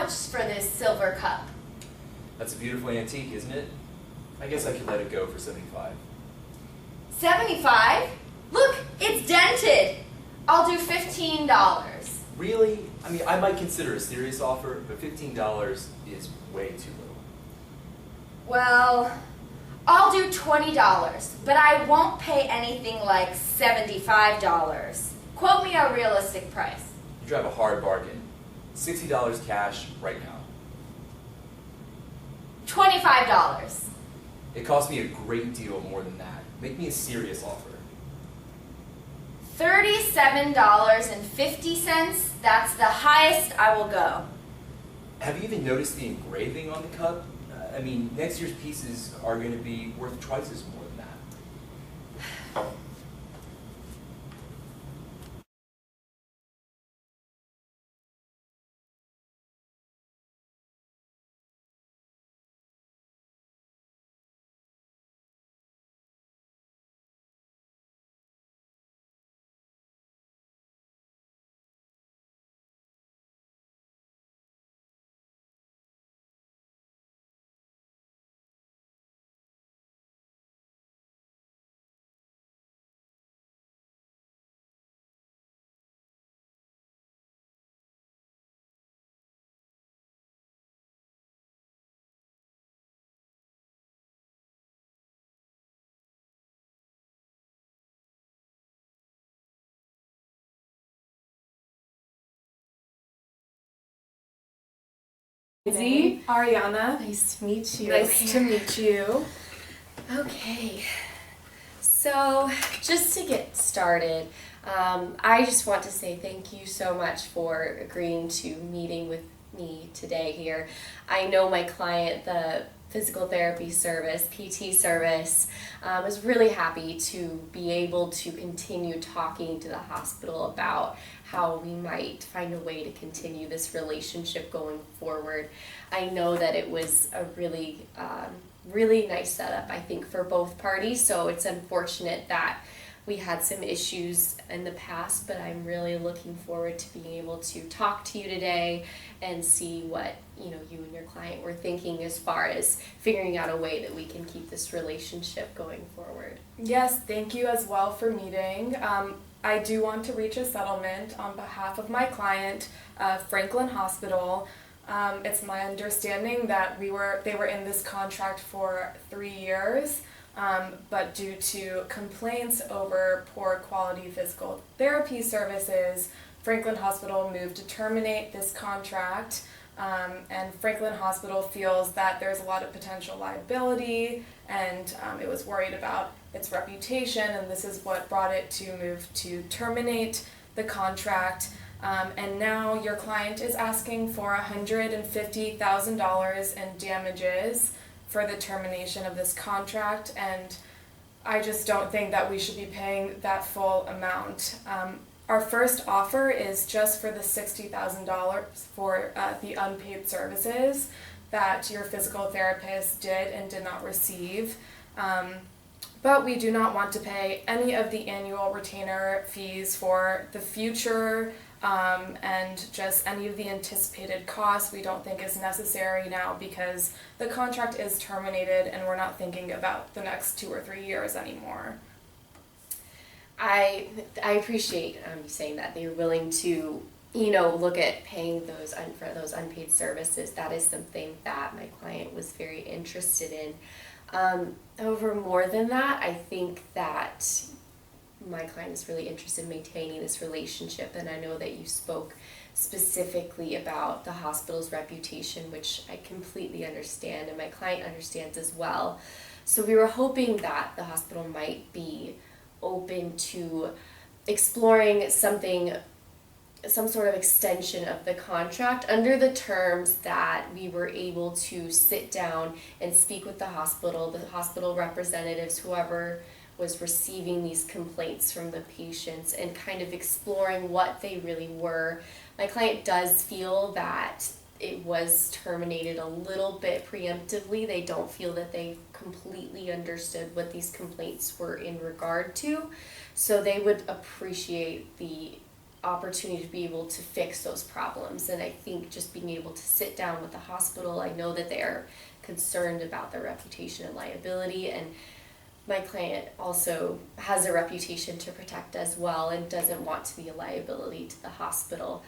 much for this silver cup? That's a beautiful antique, isn't it? I guess I could let it go for 75. 75? Look, it's dented. I'll do $15. Really? I mean, I might consider a serious offer, but $15 is way too little. Well, I'll do $20, but I won't pay anything like $75. Quote me a realistic price. You drive a hard bargain. $60 cash right now. $25. It cost me a great deal more than that. Make me a serious offer. $37.50, that's the highest I will go. Have you even noticed the engraving on the cup? I mean, next year's pieces are going to be worth twice as more than that. Izzy, Ariana, Nice to meet you. nice to meet you. Okay, so just to get started, I just want to say thank you so much for agreeing to meeting with me today here. I know my client, the physical therapy service, PT service, is really happy to be able to continue talking to the hospital about how we might find a way to continue this relationship going forward. I know that it was a really nice setup, I think, for both parties, so it's unfortunate that we had some issues in the past, but I'm really looking forward to being able to talk to you today and see what you and your client were thinking as far as figuring out a way that we can keep this relationship going forward. Yes, thank you as well for meeting. I do want to reach a settlement on behalf of my client, Franklin Hospital. It's my understanding that they were in this contract for 3 years, but due to complaints over poor quality physical therapy services, Franklin Hospital moved to terminate this contract, and Franklin Hospital feels that there's a lot of potential liability, and it was worried about its reputation, and this is what brought it to move to terminate the contract. And now your client is asking for $150,000 in damages for the termination of this contract, and I just don't think that we should be paying that full amount. Our first offer is just for the $60,000 for the unpaid services that your physical therapist did and did not receive. But we do not want to pay any of the annual retainer fees for the future, and just any of the anticipated costs we don't think is necessary now because the contract is terminated and we're not thinking about the next 2 or 3 years anymore. I appreciate you saying that they're willing to look at paying for those unpaid services. That is something that my client was very interested in. Over more than that, I think that my client is really interested in maintaining this relationship, and I know that you spoke specifically about the hospital's reputation, which I completely understand, and my client understands as well. So we were hoping that the hospital might be open to exploring some sort of extension of the contract under the terms that we were able to sit down and speak with the hospital representatives, whoever was receiving these complaints from the patients, and kind of exploring what they really were. My client does feel that it was terminated a little bit preemptively. They don't feel that they completely understood what these complaints were in regard to. So they would appreciate the opportunity to be able to fix those problems. And I think just being able to sit down with the hospital, I know that they are concerned about their reputation and liability, and my client also has a reputation to protect as well and doesn't want to be a liability to the hospital.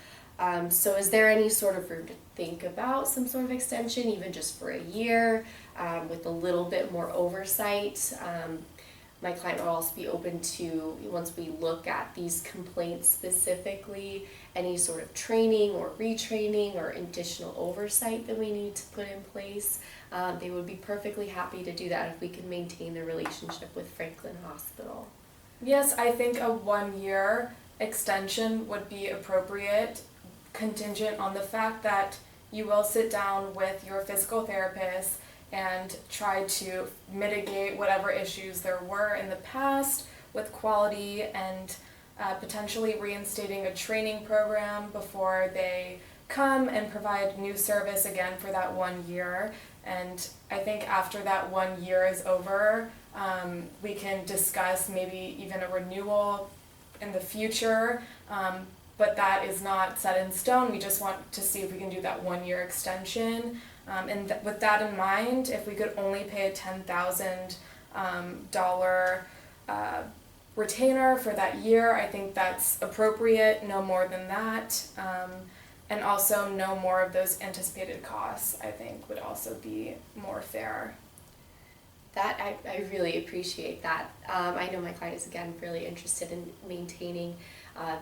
So is there any sort of room to think about some sort of extension, even just for a year, with a little bit more oversight? My client will also be open to, once we look at these complaints specifically, any sort of training or retraining or additional oversight that we need to put in place. They would be perfectly happy to do that if we can maintain the relationship with Franklin Hospital. Yes, I think a 1-year extension would be appropriate, contingent on the fact that you will sit down with your physical therapist and try to mitigate whatever issues there were in the past with quality, and potentially reinstating a training program before they come and provide new service again for that 1 year. And I think after that 1 year is over, we can discuss maybe even a renewal in the future, but that is not set in stone. We just want to see if we can do that 1-year extension. And with that in mind, if we could only pay a $10,000 retainer for that year, I think that's appropriate, no more than that. And also no more of those anticipated costs, I think, would also be more fair. That, I really appreciate that. I know my client is, again, really interested in maintaining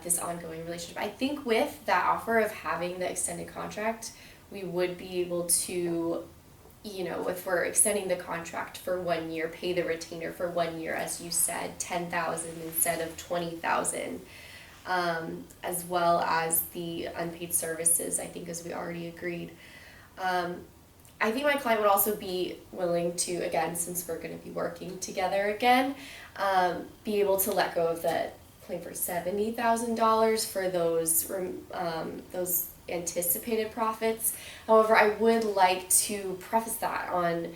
this ongoing relationship. I think with that offer of having the extended contract, we would be able to, if we're extending the contract for 1 year, pay the retainer for 1 year, as you said, $10,000 instead of $20,000, as well as the unpaid services, I think, as we already agreed. I think my client would also be willing to, again, since we're going to be working together again, be able to let go of the claim for $70,000 for those anticipated profits. However, I would like to preface that on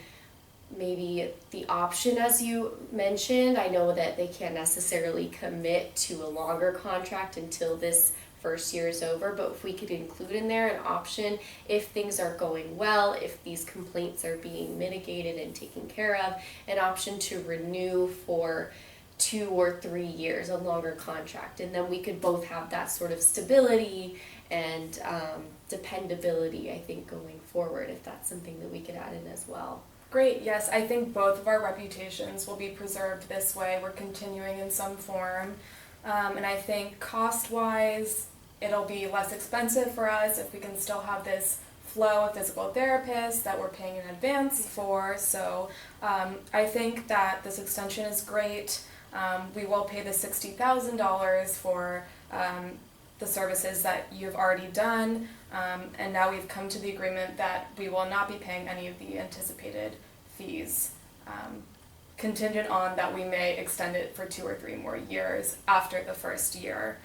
maybe the option, as you mentioned. I know that they can't necessarily commit to a longer contract until this first year is over, but if we could include in there an option, if things are going well, if these complaints are being mitigated and taken care of, an option to renew for 2 or 3 years, a longer contract, and then we could both have that sort of stability and dependability, I think, going forward, if that's something that we could add in as well. Great, yes, I think both of our reputations will be preserved this way. We're continuing in some form. And I think cost-wise, it'll be less expensive for us if we can still have this flow of physical therapists that we're paying in advance for. So I think that this extension is great. We will pay the $60,000 for the services that you've already done, and now we've come to the agreement that we will not be paying any of the anticipated fees, contingent on that we may extend it for 2 or 3 more years after the first year.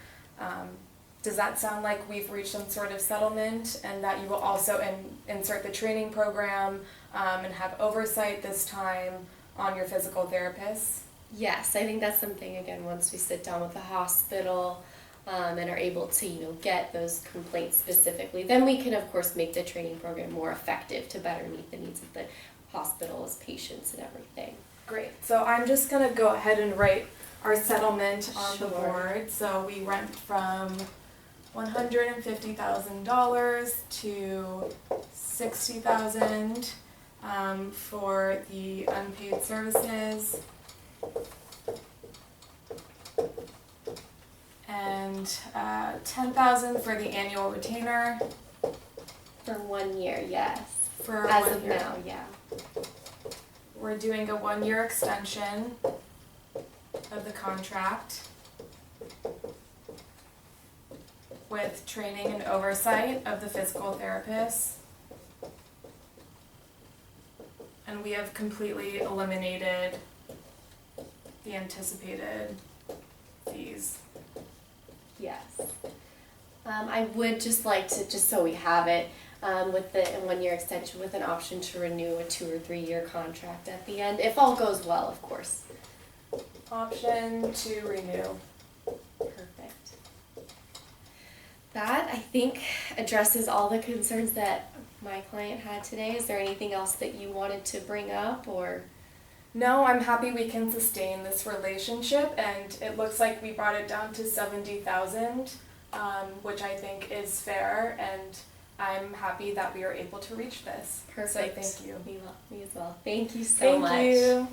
Does that sound like we've reached some sort of settlement, and that you will also insert the training program and have oversight this time on your physical therapists? Yes, I think that's something, again, once we sit down with the hospital and are able to, get those complaints specifically, then we can, of course, make the training program more effective to better meet the needs of the hospital's patients and everything. Great. So I'm just going to go ahead and write our settlement on the Sure. board. So we went from $150,000 to $60,000 for the unpaid services, and $10,000 for the annual retainer For 1 year, yes. for As 1 of year. now, yeah. We're doing a 1-year extension of the contract with training and oversight of the physical therapists. And we have completely eliminated the anticipated fees. Yes. I would just like to, just so we have it, with the 1-year extension with an option to renew a 2 or 3 year contract at the end, if all goes well, of course. Option to renew. Perfect. That, I think, addresses all the concerns that my client had today. Is there anything else that you wanted to bring up, or? No, I'm happy we can sustain this relationship, and it looks like we brought it down to 70,000, which I think is fair, and I'm happy that we are able to reach this. Perfect. So thank you. Me as well. Thank you so much. Thank you.